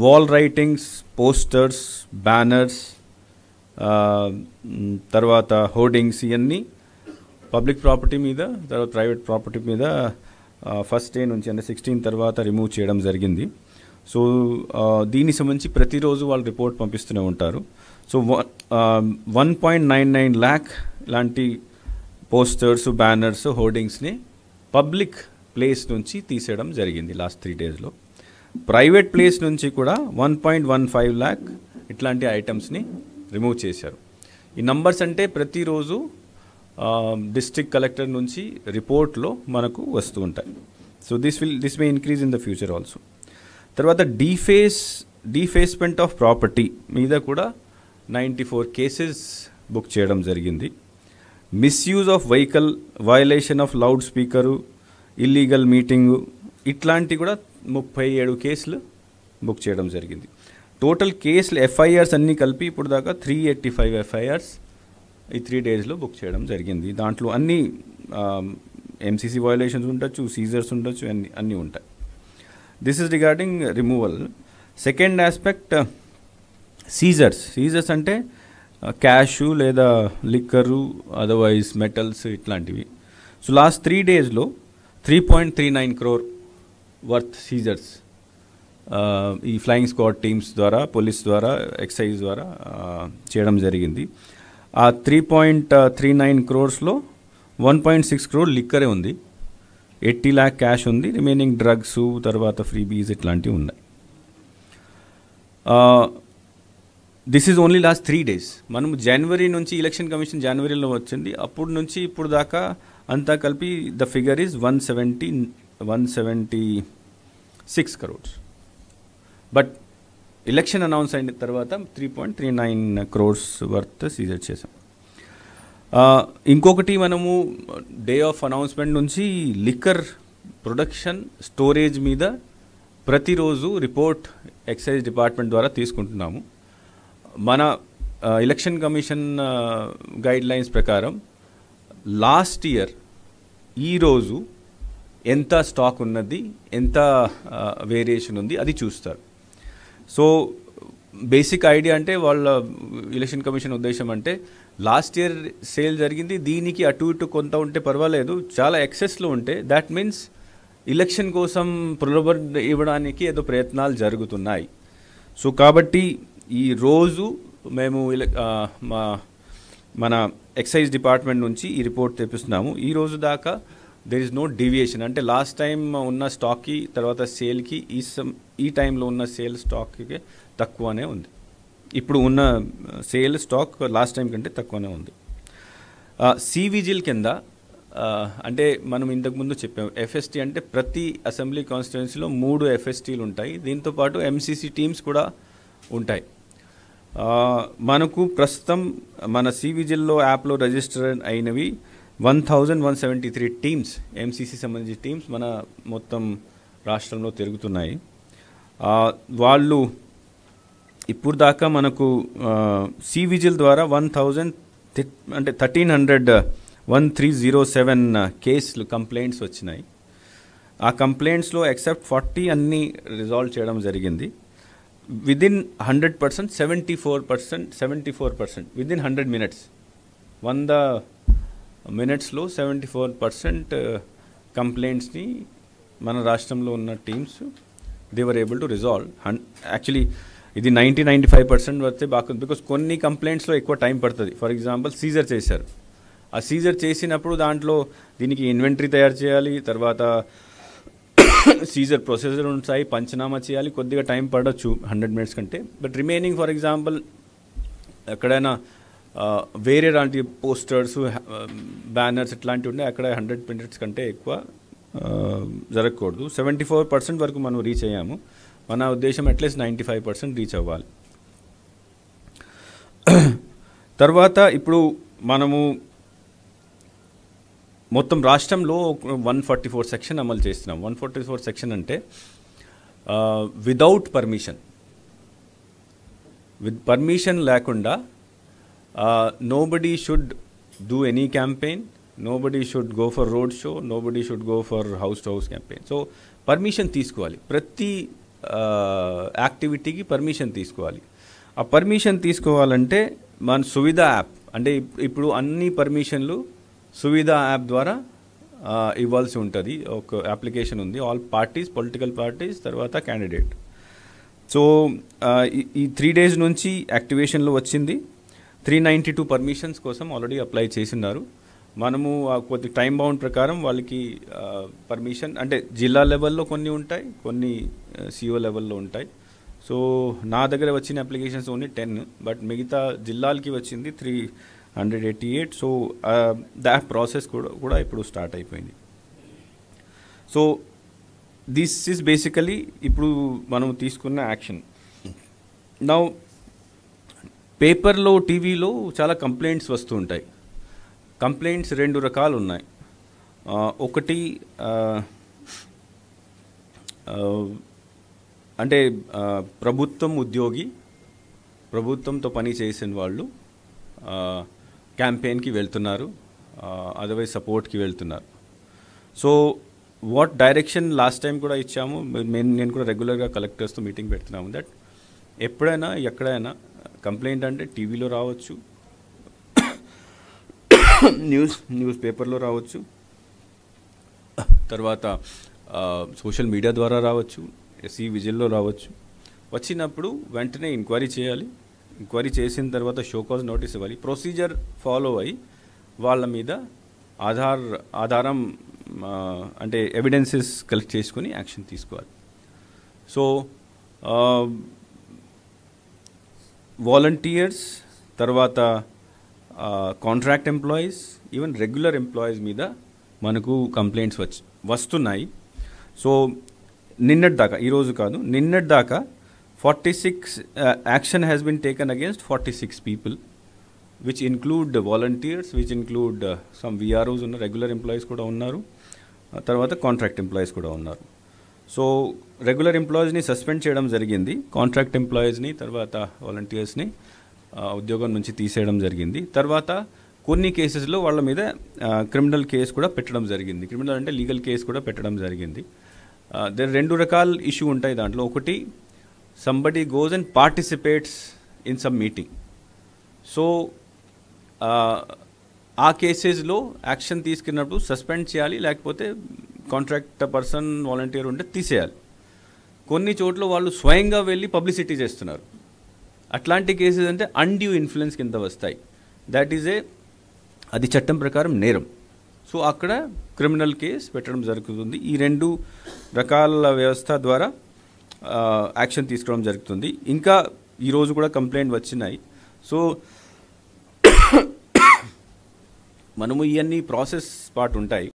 Wall writings, posters, banners, తర్వాత hoardings, ఇవన్నీ public property మీద, తర్వాత ప్రైవేట్ ప్రాపర్టీ మీద ఫస్ట్ డే నుంచి అంటే 16 తర్వాత రిమూవ్ చేయడం జరిగింది. సో దీనికి సంబంధించి ప్రతిరోజు వాళ్ళు రిపోర్ట్ పంపిస్తూనే ఉంటారు. సో 1.99 lakh లాంటి పోస్టర్స్, బ్యానర్స్, హోర్డింగ్స్ని పబ్లిక్ ప్లేస్ నుంచి తీసేయడం జరిగింది లాస్ట్ 3 daysలో. ప్రైవేట్ ప్లేస్ నుంచి కూడా 1.15 lakh ఇట్లాంటి ఐటమ్స్ని రిమూవ్ చేశారు. ఈ నంబర్స్ అంటే ప్రతిరోజు డిస్ట్రిక్ట్ కలెక్టర్ నుంచి రిపోర్ట్లో మనకు వస్తూ ఉంటాయి. So this may increase in the future also. తర్వాత డీఫేస్మెంట్ ఆఫ్ ప్రాపర్టీ మీద కూడా 94 కేసెస్ బుక్ చేయడం జరిగింది. Misuse of vehicle, violation of loud speaker, illegal meeting, ఇట్లాంటి కూడా 37 కేసులు బుక్ చేయడం జరిగింది. టోటల్ కేసులు ఎఫ్ఐఆర్స్ అన్నీ కలిపి ఇప్పుడు దాకా 385 ఎఫ్ఐఆర్స్ ఈ 3 daysలో బుక్ చేయడం జరిగింది. దాంట్లో అన్ని ఎంసీసీ వయలేషన్స్ ఉండొచ్చు, సీజర్స్ ఉండొచ్చు, అన్నీ ఉంటాయి. This is regarding removal. Second aspect seizures అంటే క్యాషు లేదా లిక్కరు, అదర్వైజ్ మెటల్స్, ఇట్లాంటివి. సో లాస్ట్ 3 daysలో 3.39 crore వర్త్ సీజర్స్ ఈ ఫ్లయింగ్ స్క్వాడ్ టీమ్స్ ద్వారా, పోలీస్ ద్వారా, ఎక్సైజ్ ద్వారా చేయడం జరిగింది. ఆ 3.39 crores-లో 1.6 crore లిక్కరే ఉంది, 80 lakh క్యాష్ ఉంది, రిమైనింగ్ డ్రగ్స్, తర్వాత ఫ్రీబీస్ ఇట్లాంటివి ఉన్నాయి. This is only last 3 days. మనము జనవరి నుంచి, ఎలక్షన్ కమిషన్ జనవరిలో వచ్చింది, అప్పుడు నుంచి ఇప్పుడు దాకా అంతా కలిపి the figure is 176 crores. But election announce అయిన తర్వాత 3.39 crores వర్త్ సీజర్ చేసాం. ఇంకొకటి, మనము డే ఆఫ్ అనౌన్స్మెంట్ నుంచి లిక్కర్ ప్రొడక్షన్, స్టోరేజ్ మీద ప్రతిరోజు రిపోర్ట్ ఎక్సైజ్ డిపార్ట్మెంట్ ద్వారా తీసుకుంటున్నాము. మన ఎలక్షన్ కమిషన్ గైడ్ లైన్స్ ప్రకారం లాస్ట్ ఇయర్ ఈరోజు ఎంత స్టాక్ ఉన్నది, ఎంత వేరియేషన్ ఉంది, అది చూస్తారు. సో బేసిక్ ఐడియా అంటే వాళ్ళ ఎలక్షన్ కమిషన్ ఉద్దేశం అంటే లాస్ట్ ఇయర్ సేల్ జరిగింది, దీనికి అటు ఇటు కొంత ఉంటే పర్వాలేదు, చాలా ఎక్సెస్లో ఉంటే దాట్ మీన్స్ ఎలక్షన్ కోసం ప్రలోభ ఇవ్వడానికి ఏదో ప్రయత్నాలు జరుగుతున్నాయి. సో కాబట్టి ఈ రోజు మేము మన ఎక్సైజ్ డిపార్ట్మెంట్ నుంచి ఈ రిపోర్ట్ తెప్పిస్తున్నాము. ఈ రోజు దాకా దెర్ ఇస్ నో డీవియేషన్. అంటే లాస్ట్ టైం ఉన్న స్టాక్కి, తర్వాత సేల్కి, ఈ టైంలో ఉన్న సేల్ స్టాక్కి తక్కువనే ఉంది. ఇప్పుడు ఉన్న సేల్ స్టాక్ లాస్ట్ టైం కంటే తక్కువనే ఉంది. సివిజిల్ కింద అంటే మనం ఇంతకుముందు చెప్పాము, ఎఫ్ఎస్టీ అంటే ప్రతి అసెంబ్లీ కాన్స్టిట్యున్సీలో 3 ఎఫ్ఎస్టీలు ఉంటాయి, దీంతోపాటు ఎంసీసీ టీమ్స్ కూడా ఉంటాయి. మనకు ప్రస్తుతం మన సివిజిల్లో యాప్లో రిజిస్టర్ అయినవి 1173 టీమ్స్, ఎంసీసీ సంబంధించిన టీమ్స్ మన మొత్తం రాష్ట్రంలో తిరుగుతున్నాయి. వాళ్ళు ఇప్పుడు దాకా మనకు సివిజిల్ ద్వారా 1307 కేసులు, కంప్లైంట్స్ వచ్చినాయి. ఆ కంప్లైంట్స్లో ఎక్సెప్ట్ 40 అన్నీ రిజాల్వ్ చేయడం జరిగింది. విదిన్ 100%, 74% విదిన్ 100 minutes, 100 minutesలో 74% కంప్లైంట్స్ని మన రాష్ట్రంలో ఉన్న teams they were able to resolve. Actually ఇది 90-95% వస్తే బాగుంది, బికాస్ కొన్ని కంప్లైంట్స్లో ఎక్కువ టైం పడుతుంది. ఫర్ ఎగ్జాంపుల్ సీజర్ చేశారు, ఆ సీజర్ చేసినప్పుడు దాంట్లో దీనికి ఇన్వెంటరీ తయారు చేయాలి, తర్వాత సీజర్ ప్రొసెసర్ ఉంటాయి, పంచనామా చేయాలి, కొద్దిగా టైం పడవచ్చు 100 minutes కంటే. బట్ రిమైనింగ్ ఫర్ ఎగ్జాంపుల్ ఎక్కడైనా వేరే లాంటి పోస్టర్స్, బ్యానర్స్ ఇట్లాంటివి ఉంటే అక్కడ 100 minutes కంటే ఎక్కువ జరగకూడదు. 74% వరకు మనం రీచ్ అయ్యాము. మన ఉద్దేశం అట్లీస్ట్ 95% రీచ్ అవ్వాలి. తర్వాత ఇప్పుడు మనము మొత్తం రాష్ట్రంలో 144 సెక్షన్ అమలు చేస్తున్నాం. 144 సెక్షన్ అంటే వితౌట్ పర్మిషన్, విత్ పర్మిషన్ లేకుండా nobody should do any campaign, nobody should go for road show, nobody should go for house to house campaign. So permission తీసుకోవాలి. ప్రతి యాక్టివిటీకి పర్మిషన్ తీసుకోవాలి. ఆ పర్మిషన్ తీసుకోవాలంటే మన సువిధ యాప్, అంటే ఇప్పుడు అన్ని పర్మిషన్లు సువిధ యాప్ ద్వారా ఇవ్వాల్సి ఉంటుంది. ఒక అప్లికేషన్ ఉంది, ఆల్ పార్టీస్, పొలిటికల్ పార్టీస్, తర్వాత క్యాండిడేట్. సో ఈ 3 days నుంచి యాక్టివేషన్లో వచ్చింది. 392 పర్మిషన్స్ కోసం ఆల్రెడీ అప్లై చేసినారు. మనము కొద్ది టైం బౌండ్ ప్రకారం వాళ్ళకి పర్మిషన్, అంటే జిల్లా లెవెల్లో కొన్ని ఉంటాయి, కొన్ని సిఓ లెవెల్లో ఉంటాయి. సో నా దగ్గర వచ్చిన అప్లికేషన్స్ ఓన్లీ 10, బట్ మిగతా జిల్లాలకి వచ్చింది 388. సో దాట్ ప్రాసెస్ కూడా ఇప్పుడు స్టార్ట్ అయిపోయింది. సో దిస్ ఈజ్ బేసికలీ ఇప్పుడు మనం తీసుకున్న యాక్షన్. నౌ పేపర్లో, టీవీలో చాలా కంప్లైంట్స్ వస్తూ ఉంటాయి. కంప్లైంట్స్ 2 రకాలు ఉన్నాయి. ఒకటి అంటే ప్రభుత్వం ఉద్యోగి, ప్రభుత్వంతో పని చేసిన వాళ్ళు క్యాంపెయిన్కి వెళ్తున్నారు, అదర్వైజ్ సపోర్ట్కి వెళ్తున్నారు. So what direction last time కూడా ఇచ్చాము, నేను కూడా రెగ్యులర్గా కలెక్టర్స్తో మీటింగ్ పెడుతున్నాము. దట్ ఎప్పుడైనా ఎక్కడైనా కంప్లైంట్ అంటే టీవీలో రావచ్చు, న్యూస్ పేపర్లో రావచ్చు, తర్వాత సోషల్ మీడియా ద్వారా రావచ్చు, ఎస్సీ విజిల్లో రావచ్చు. వచ్చినప్పుడు వెంటనే ఎంక్వైరీ చేయాలి. ఎంక్వైరీ చేసిన తర్వాత షోకాజ్ నోటీస్ ఇవ్వాలి. ప్రొసీజర్ ఫాలో అయ్యి వాళ్ళ మీద ఆధారం అంటే ఎవిడెన్సెస్ కలెక్ట్ చేసుకొని యాక్షన్ తీసుకోవాలి. సో వాలంటీర్స్, తర్వాత contract employees, even regular employees మీద మనకు కంప్లైంట్స్ వస్తున్నాయి. సో నిన్నటి దాకా, ఈరోజు కాదు, నిన్నటి దాకా 46 action has been taken against 46 people, which include volunteers, which include some VROs ఉన్న రెగ్యులర్ ఎంప్లాయీస్ కూడా ఉన్నారు, తర్వాత కాంట్రాక్ట్ ఎంప్లాయీస్ కూడా ఉన్నారు. సో రెగ్యులర్ ఎంప్లాయీస్ని సస్పెండ్ చేయడం జరిగింది, కాంట్రాక్ట్ ఎంప్లాయీస్ని, తర్వాత వాలంటీర్స్ని ఉద్యోగం నుంచి తీసేయడం జరిగింది. తర్వాత కొన్ని కేసెస్లో వాళ్ళ మీద క్రిమినల్ కేసు కూడా పెట్టడం జరిగింది. క్రిమినల్ అంటే లీగల్ కేసు కూడా పెట్టడం జరిగింది. రెండు రకాల ఇష్యూ ఉంటాయి దాంట్లో. ఒకటి, somebody goes and participates in some meeting. So ఆ కేసెస్లో యాక్షన్ తీసుకున్నప్పుడు సస్పెండ్ చేయాలి, లేకపోతే కాంట్రాక్ట్ పర్సన్, వాలంటీర్ ఉంటే తీసేయాలి. కొన్ని చోట్ల వాళ్ళు స్వయంగా వెళ్ళి పబ్లిసిటీ చేస్తున్నారు. అట్లాంటి కేసెస్ అంటే అన్డ్యూ ఇన్ఫ్లుయెన్స్ కింద వస్తాయి. అది చట్టం ప్రకారం నేరం. సో అక్కడ క్రిమినల్ కేసు పెట్టడం జరుగుతుంది. ఈ 2 రకాల వ్యవస్థ ద్వారా యాక్షన్ తీసుకోవడం జరుగుతుంది. ఇంకా ఈరోజు కూడా కంప్లైంట్ వచ్చినాయి. సో మనము ఇవన్నీ ప్రాసెస్ పార్ట్ ఉంటాయి.